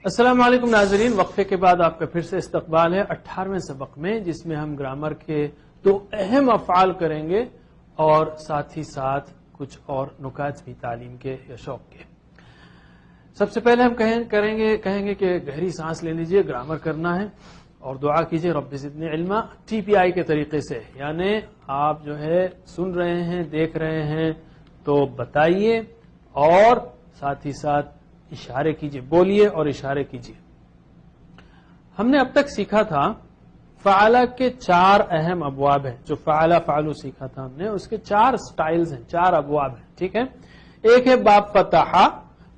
السلام علیکم ناظرین، وقفے کے بعد آپ کا پھر سے استقبال ہے 18ویں سبق میں، جس میں ہم گرامر کے دو اہم افعال کریں گے اور ساتھ ہی ساتھ کچھ اور نکات بھی تعلیم کے یا شوق کے۔ سب سے پہلے ہم کہیں گے کہ گہری سانس لے لیجئے، گرامر کرنا ہے اور دعا کیجئے رب زدنی علما TPI کے طریقے سے، یعنی آپ جو ہے سن رہے ہیں، دیکھ رہے ہیں تو بتائیے اور ساتھ ہی ساتھ اشارے کیجئے، بولیے اور اشارے کیجئے۔ ہم نے اب تک سیکھا تھا فعلا کے 4 اہم ابواب ہیں، جو فعلا فعلو سیکھا تھا ہم نے، اس کے 4 سٹائلز ہیں، 4 ابواب ہیں، ٹھیک ہے۔ ایک ہے باب فتح،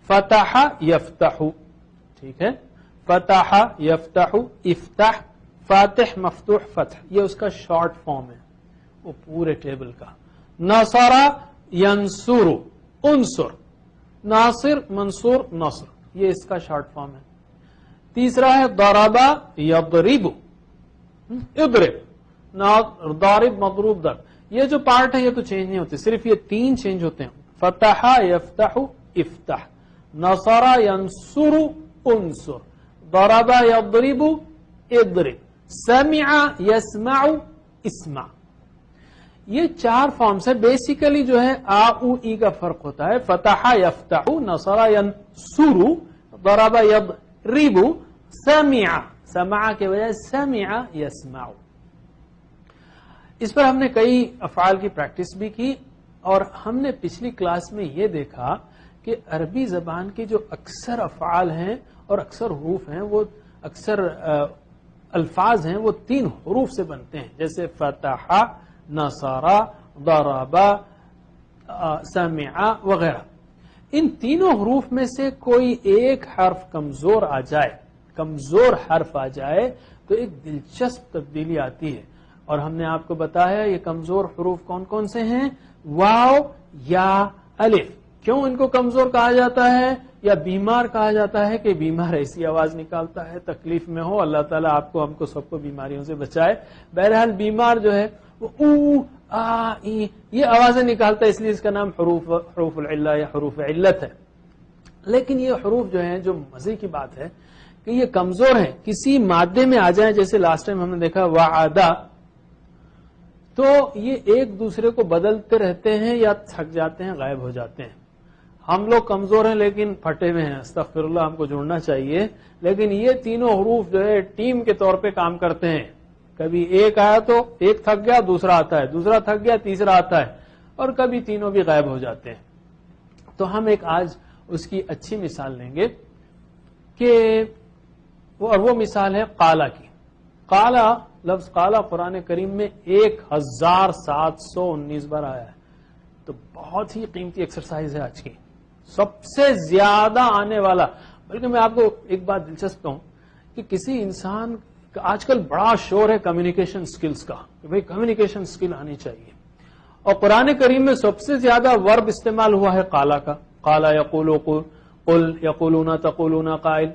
فتح یفتح، ٹھیک ہے، فتح یفتح، افتح، فاتح مفتوح فتح، یہ اس کا شارٹ فارم ہے وہ پورے ٹیبل کا۔ نصر ینصر، انصر، ناصر منصور نصر، یہ اس کا شارٹ فارم ہے۔ تیسرا ہے ضربا یضرب، اضرب، ضارب مضروب ضرب، یہ جو پارٹ ہے یہ تو چینج نہیں ہوتے، صرف یہ 3 چینج ہوتے ہیں، فتح یفتح افتح، نصر ینصر انصر، ضرب یضرب اضرب، سمع یسمع اسمع۔ یہ 4 فارمز ہے، بیسیکلی جو ہے آ او ای کا فرق ہوتا ہے، فتح یفتح، نصر ینصر، ضرب یضرب، سمع، سمع کے بجائے سمع یسمع۔ اس پر ہم نے کئی افعال کی پریکٹس بھی کی اور ہم نے پچھلی کلاس میں یہ دیکھا کہ عربی زبان کی جو اکثر افعال ہیں اور اکثر حروف ہیں، وہ اکثر الفاظ ہیں وہ 3 حروف سے بنتے ہیں، جیسے فتح، نصر، ضرب، سمع وغیرہ۔ ان تینوں حروف میں سے کوئی ایک حرف کمزور آ جائے، کمزور حرف آ جائے تو ایک دلچسپ تبدیلی آتی ہے، اور ہم نے آپ کو بتایا یہ کمزور حروف کون کون سے ہیں، واو یا الف۔ کیوں ان کو کمزور کہا جاتا ہے یا بیمار کہا جاتا ہے؟ کہ بیمار ایسی آواز نکالتا ہے تکلیف میں ہو، اللہ تعالیٰ آپ کو ہم کو سب کو بیماریوں سے بچائے۔ بہرحال بیمار جو ہے وہ او آ ای یہ آوازیں نکالتا ہے، اس لیے اس کا نام حروف العلہ یا حروف علت ہے۔ لیکن یہ حروف جو ہیں، جو مزے کی بات ہے کہ یہ کمزور ہیں، کسی مادے میں آ جائیں، جیسے لاسٹ ٹائم ہم نے دیکھا وعدہ، تو یہ ایک دوسرے کو بدلتے رہتے ہیں یا تھک جاتے ہیں، غائب ہو جاتے ہیں۔ ہم لوگ کمزور ہیں لیکن پھٹے ہوئے ہیں، استغفر اللہ، ہم کو جڑنا چاہیے، لیکن یہ تینوں حروف جو ہے ٹیم کے طور پہ کام کرتے ہیں۔ کبھی ایک آیا تو ایک تھک گیا، دوسرا آتا ہے، دوسرا تھک گیا، تیسرا آتا ہے، اور کبھی تینوں بھی غائب ہو جاتے ہیں۔ تو ہم ایک آج اس کی اچھی مثال لیں گے کہ وہ مثال ہے قالا کی۔ قالا، لفظ قالا قرآن کریم میں 1719 بار آیا ہے، تو بہت ہی قیمتی ایکسرسائز ہے آج کی، سب سے زیادہ آنے والا۔ بلکہ میں آپ کو ایک بات دلچسپ کہوں کہ کسی انسان کا آج کل بڑا شور ہے کمیونیکیشن سکلز کا، کہ بھئی کمیونیکیشن سکل آنی چاہیے، اور قرآن کریم میں سب سے زیادہ ورب استعمال ہوا ہے قالا کا۔ قالا یقولو قل، یقولون تقولون قائل۔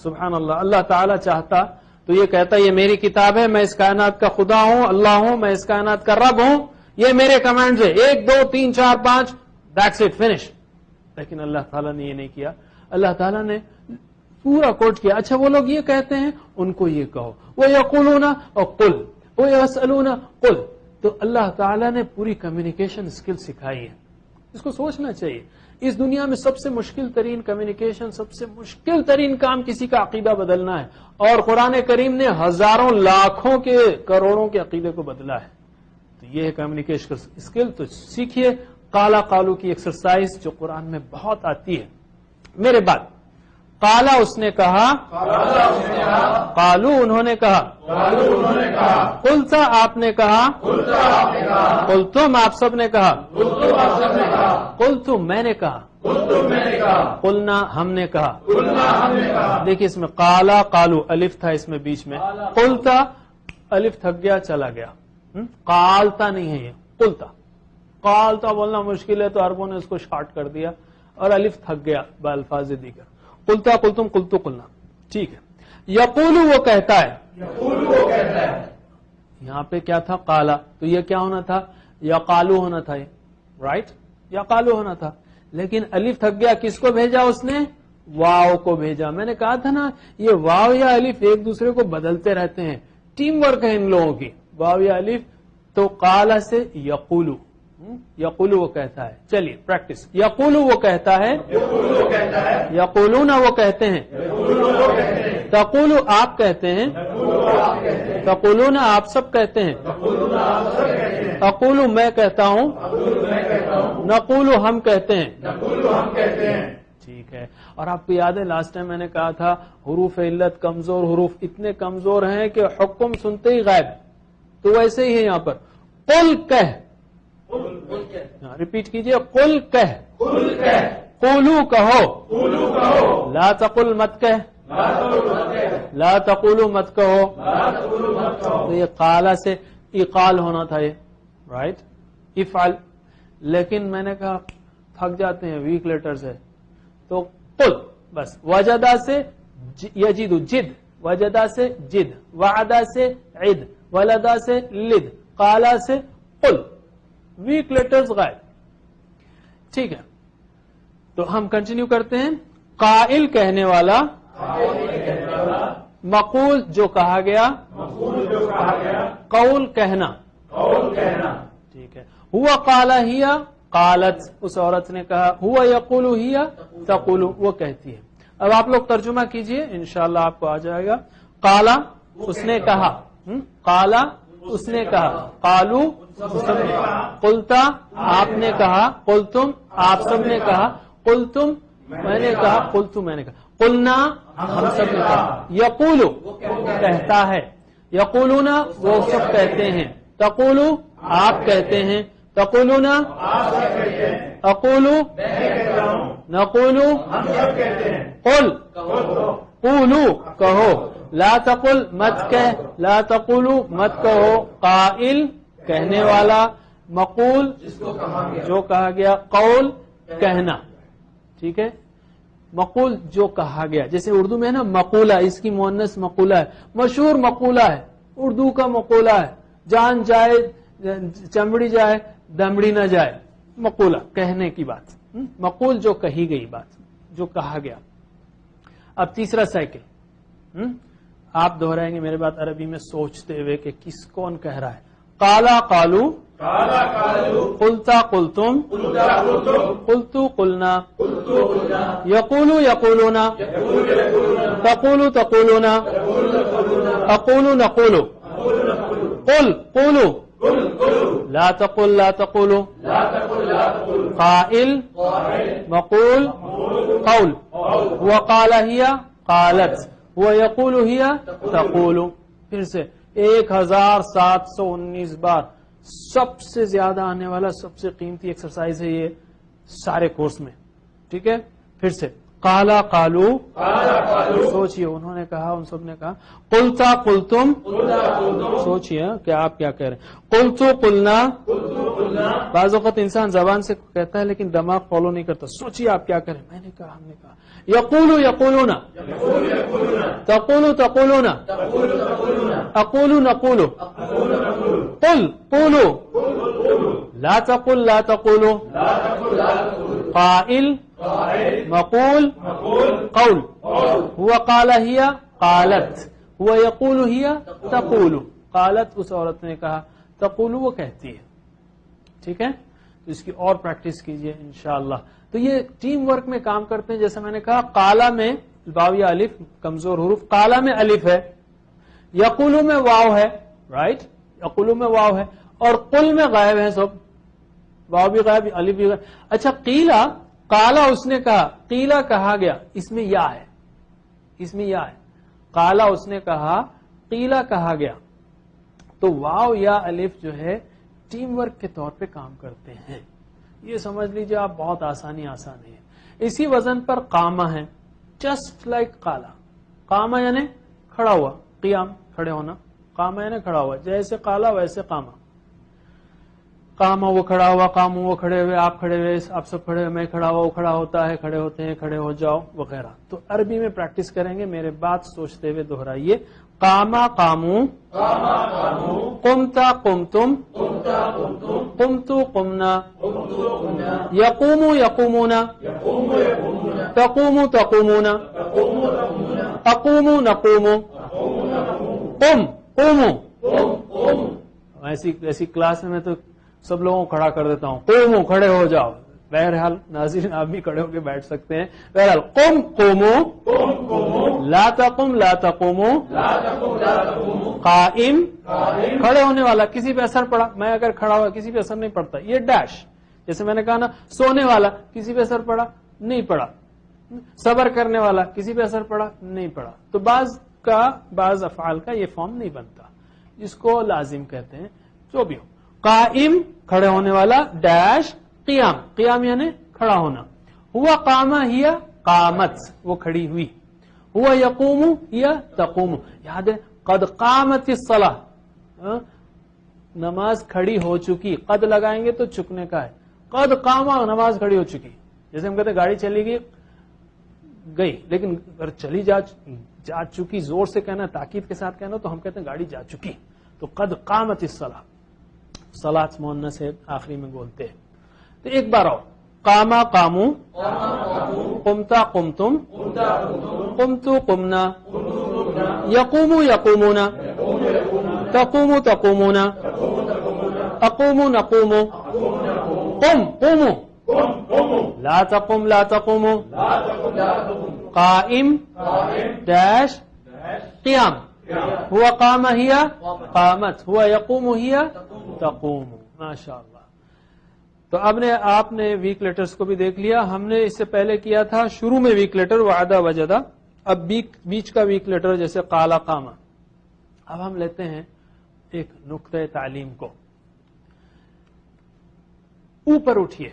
سبحان اللہ، اللہ تعالیٰ چاہتا تو یہ کہتا یہ میری کتاب ہے، میں اس کائنات کا خدا ہوں، اللہ ہوں، میں اس کائنات کا رب ہوں، یہ میرے کمانڈز ہے، 1 2 3 4 5، دیٹس اٹ، فنش۔ لیکن اللہ تعالیٰ نے یہ نہیں کیا، اللہ تعالیٰ نے پورا کوٹ کیا۔ اچھا وہ لوگ یہ کہتے ہیں، ان کو یہ کہو، وہ یقولون اور قل، وہ یسألون قل۔ تو اللہ تعالیٰ نے پوری کمیونیکیشن اسکل سکھائی ہے، اس کو سوچنا چاہیے۔ اس دنیا میں سب سے مشکل ترین کمیونیکیشن، سب سے مشکل ترین کام کسی کا عقیدہ بدلنا ہے، اور قرآن کریم نے ہزاروں لاکھوں کے کروڑوں کے عقیدے کو بدلا ہے۔ تو یہ ہے کمیونیکیشن اسکل، تو سیکھیے قالا قالو کی ایکسرسائز جو قرآن میں بہت آتی ہے۔ میرے بعد قالا اس نے کہا، قالو انہوں نے کہا، قلتا آپ نے کہا، قلتم آپ سب نے کہا، قلتم میں نے کہا، قلنا ہم نے کہا۔ دیکھیے اس میں قالا قالو الف تھا اس میں بیچ میں، قلتا الف تھک گیا چلا گیا، قالتا نہیں ہے یہ، قلتا۔ قالتا بولنا مشکل ہے تو عربوں نے اس کو شارٹ کر دیا اور الف تھک گیا بالفاظ دیگر۔ قلتا قلتم قلتو قلنا، ٹھیک ہے۔ یقولو وہ کہتا ہے، یہاں پہ کیا تھا قالا، تو یہ کیا ہونا تھا، یقالو ہونا تھا، یہ رائٹ، یقالو ہونا تھا، لیکن الف تھک گیا، کس کو بھیجا اس نے، واو کو بھیجا. میں نے کہا تھا نا یہ واو یا الف ایک دوسرے کو بدلتے رہتے ہیں, ٹیم ورک ہے ان لوگوں کی, واو یا الف. تو قال سے یقولو, یقولو وہ کہتا ہے. چلیے پریکٹس. یقولو وہ کہتا ہے, یقولون وہ کہتے ہیں, تقولو آپ کہتے ہیں, تقولون آپ سب کہتے ہیں, اقولو میں کہتا ہوں, نقولو ہم کہتے ہیں. ٹھیک ہے. اور آپ کو یاد ہے لاسٹ ٹائم میں نے کہا تھا حروف علت کمزور حروف اتنے کمزور ہیں کہ حکم سنتے ہی غائب. تو ویسے ہی ہے یہاں پر. قل کہہ, ریپیٹ کیجئے, قل کہہ, قولو کہو, لا تقل مت کہہ, لا تقولو مت کہو. تو یہ قالا سے اقال ہونا تھا, یہ رائٹ, افعل. لیکن میں نے کہا تھک جاتے ہیں, ویک لیٹرز ہے, تو قل بس. وجدہ سے یجد, جد, وجدہ سے جد, وعدہ سے عد, ولدہ سے لد, قالا سے قل, ویک لیٹرز غائب. ٹھیک ہے, تو ہم کنٹینیو کرتے ہیں. قائل کہنے والا, مقول جو کہا گیا, قول کہنا. ٹھیک ہے. ہوا قالا ہیا قالت, اس عورت نے کہا. ہوا یقولو ہیا تقولو, وہ کہتی ہے. اب آپ لوگ ترجمہ کیجئے, انشاءاللہ آپ کو آ جائے گا. قالا اس نے کہا, قالا اس نے کہا, قالو سب نے, قلتا آپ نے کہا, قلتم آپ سب نے کہا, قلتم میں نے کہا, قلتو میں نے کہا, قلنا ہم سب نے کہا. یقولو کہتا ہے, یقولون وہ سب کہتے ہیں, تقولو آپ کہتے ہیں, تقولون اقولو نقولو, قل قولو کہو, لا تقل مت کہہ, لا تقولو مت کہو. قائل کہنے والا, مقول جو کہا گیا, قول کہنا. ٹھیک ہے. مقول جو کہا گیا, جیسے اردو میں ہے نا مقولہ, اس کی مؤنث مقولہ ہے, مشہور مقولہ ہے, اردو کا مقولہ ہے, جان جائے چمڑی جائے دمڑی نہ جائے, مقولہ کہنے کی بات. مقول جو کہی گئی بات, جو کہا گیا. اب تیسرا سائیکل آپ دہرائیں گے میرے بات عربی میں سوچتے ہوئے کہ کس کون کہہ رہا ہے. قالا قالو, قلتا قلتم, قلتو قلنا, یقولو یقولون, تقولو تقولون, اقولو نقولو, قل قولو, لا تقل لا تقولو. قائل مقول قول. هو قال ہیا قالت, وہ یقول ہیا تقول. پھر سے 1719 بار, سب سے زیادہ آنے والا, سب سے قیمتی ایکسرسائز ہے یہ سارے کورس میں. ٹھیک ہے. پھر سے قالا قالو, سوچئے انہوں نے کہا, ان سب نے کہا. قلتا قلتم, سوچئے کہ آپ کیا کہہ رہے ہیں. قلتو قلنا, بعض اوقات انسان زبان سے کہتا ہے لیکن دماغ فالو نہیں کرتا. سوچئے آپ کیا کہہ رہے ہیں. میں نے کہا, ہم نے کہا. یقولو یقولون, تقولو تقولون, اقولو نقولو, قل قولو, لا تقل لا تقولو. قائل مقول قول. هو قال ہیا قالت, هو یقول ہیا تقول. قالت اس عورت نے کہا, تقول وہ کہتی ہے. ٹھیک ہے. تو اس کی اور پریکٹس کیجئے انشاءاللہ. تو یہ ٹیم ورک میں کام کرتے ہیں. جیسا میں نے کہا قالا میں واو یا الف کمزور حروف, قالا میں الف ہے, یقولو میں واو ہے, رائٹ, یقولو میں واو ہے, اور قل میں غائب ہے سب, واو بھی غائب الف بھی غائب. اچھا قیلا, قالا اس نے کہا, قیلا کہا گیا, اس میں یا ہے, اس میں یا ہے. قالا اس نے کہا, قیلا کہا گیا. تو واو یا الف جو ہے ٹیم ورک کے طور پہ کام کرتے ہیں. یہ سمجھ لیجئے آپ, بہت آسانی ہے. اسی وزن پر قامہ ہے, جسٹ لائک قالا. قامہ یعنی کھڑا ہوا, قیام کھڑے ہونا, قامہ یعنی کھڑا ہوا, جیسے قالا ویسے قامہ. قامہ وہ کھڑا ہوا, قامو وہ کھڑے ہوئے, آپ کھڑے ہوئے, آپ سب کھڑے ہوئے, میں کھڑا ہوا, وہ کھڑا ہوتا ہے, کھڑے ہوتے ہیں, کھڑے ہو جاؤ وغیرہ. تو عربی میں پریکٹس کریں گے, میرے بات سوچتے ہوئے دہرائیے. قاما قامو, قمتا قمتم, قمتو قمنا, یقومو یقومون, تقوموا تقومون، اقوموا نقوموا، قم قوموا. ایسی کلاس میں تو سب لوگوں کو کھڑا کر دیتا ہوں، قوموا کھڑے ہو جاؤ. بہرحال ناظرین آپ بھی کھڑے ہو کے بیٹھ سکتے ہیں. بہرحال قم قوموا، لا تقم لا تقوموا، قائم کھڑے ہونے والا کسی پہ اثر پڑا، میں اگر کھڑا ہوا کسی پہ اثر نہیں پڑتا، یہ ڈیش. جیسے میں نے کہا نا سونے والا کسی پہ اثر پڑا نہیں پڑا، صبر کرنے والا کسی پہ اثر پڑا نہیں پڑا. تو بعض افعال کا یہ فارم نہیں بنتا جس کو لازم کہتے ہیں. جو بھی ہو، قائم کھڑے ہونے والا ڈیش قیام، قیام یعنی کھڑا ہونا. ہوا قامہ ہی قامت وہ کھڑی ہوئی. ہوا یقوم یا تقوم. یاد ہے قد قامت الصلاۃ، نماز کھڑی ہو چکی. قد لگائیں گے تو چکنے کا ہے. قد قامہ نماز کھڑی ہو چکی. جیسے ہم کہتے ہیں گاڑی چلی گئی لیکن اگر چلی جا چکی زور سے کہنا، تاکید کے ساتھ کہنا، تو ہم کہتے ہیں گاڑی جا چکی. تو قد قامت الصلاۃ، صلاۃ مؤنث سے آخری میں بولتے ہیں. تو ایک بار اور، قاما قامو، قمتا قمتم، قمتو قمنا، یقومو یقومون، تقومو تقومون، اقومو نقومو، قم قومو، لا تقم لا تقومو، قائم ڈیش قیام. ہوا قام ہی قامت، ہوا یقوم ہی تقوم. ماشاء اللہ. تو اب آپ نے ویک لیٹرز کو بھی دیکھ لیا. ہم نے اس سے پہلے کیا تھا شروع میں ویک لیٹر وعدہ وجدہ، اب بیچ کا ویک لیٹر جیسے قالا قاما. اب ہم لیتے ہیں ایک نقطۂ تعلیم کو. اوپر اٹھیے.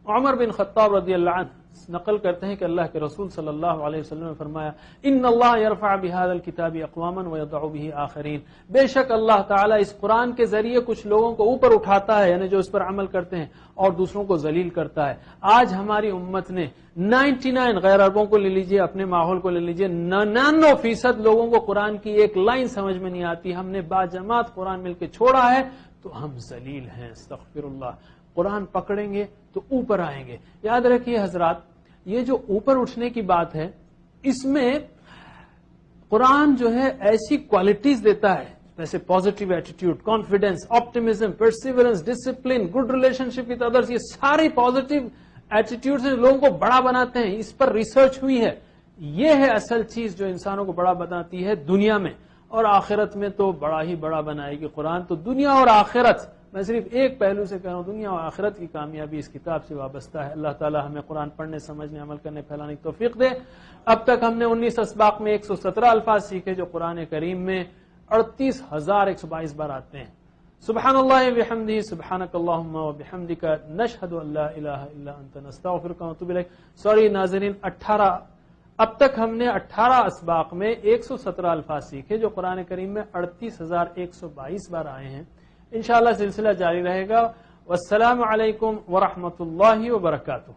عمر بن خطاب رضی اللہ عنہ نقل کرتے ہیں کہ اللہ کے رسول صلی اللہ علیہ وسلم نے فرمایا ان اللہ یرفع بهذا الكتاب اقواما ويضع به آخرین. بے شک اللہ تعالیٰ اس قرآن کے ذریعے کچھ لوگوں کو اوپر اٹھاتا ہے، یعنی جو اس پر عمل کرتے ہیں، اور دوسروں کو ذلیل کرتا ہے. آج ہماری امت نے 99 غیر عربوں کو لے لیجئے، اپنے ماحول کو لے لیجئے، 99% لوگوں کو قرآن کی ایک لائن سمجھ میں نہیں آتی. ہم نے باجماعت قرآن مل کے چھوڑا ہے تو ہم ذلیل ہیں. استغفر اللہ. قرآن پکڑیں گے تو اوپر آئیں گے. یاد رکھیے حضرات، یہ جو اوپر اٹھنے کی بات ہے، اس میں قرآن جو ہے ایسی کوالٹیز دیتا ہے جیسے positive attitude, confidence, optimism, perseverance, discipline, good relationship with others. یہ ساری پازیٹیو ایٹیٹیوڈ سے لوگوں کو بڑا بناتے ہیں. اس پر ریسرچ ہوئی ہے. یہ ہے اصل چیز جو انسانوں کو بڑا بناتی ہے دنیا میں، اور آخرت میں تو بڑا ہی بڑا بنائے گی قرآن. تو دنیا اور آخرت، میں صرف ایک پہلو سے کہہ رہا ہوں، دنیا اور آخرت کی کامیابی اس کتاب سے وابستہ ہے. اللہ تعالی ہمیں قرآن پڑھنے، سمجھنے، عمل کرنے، پھیلانے کی توفیق دے. اب تک ہم نے 19 اسباق میں 117 الفاظ سیکھے جو قرآن کریم میں 38,122 بار آتے ہیں. سبحان اللہ وبحمدہ، سبحانک اللہم وبحمدک، نشہد ان لا الہ الا انت، نستغفرک ونتوب الیک. سوری ناظرین، اب تک ہم نے 18 اسباق میں 117 الفاظ سیکھے جو قرآن کریم میں 38,122 بار آئے ہیں. انشاءاللہ سلسلہ جاری رہے گا. والسلام علیکم ورحمۃ اللہ وبرکاتہ.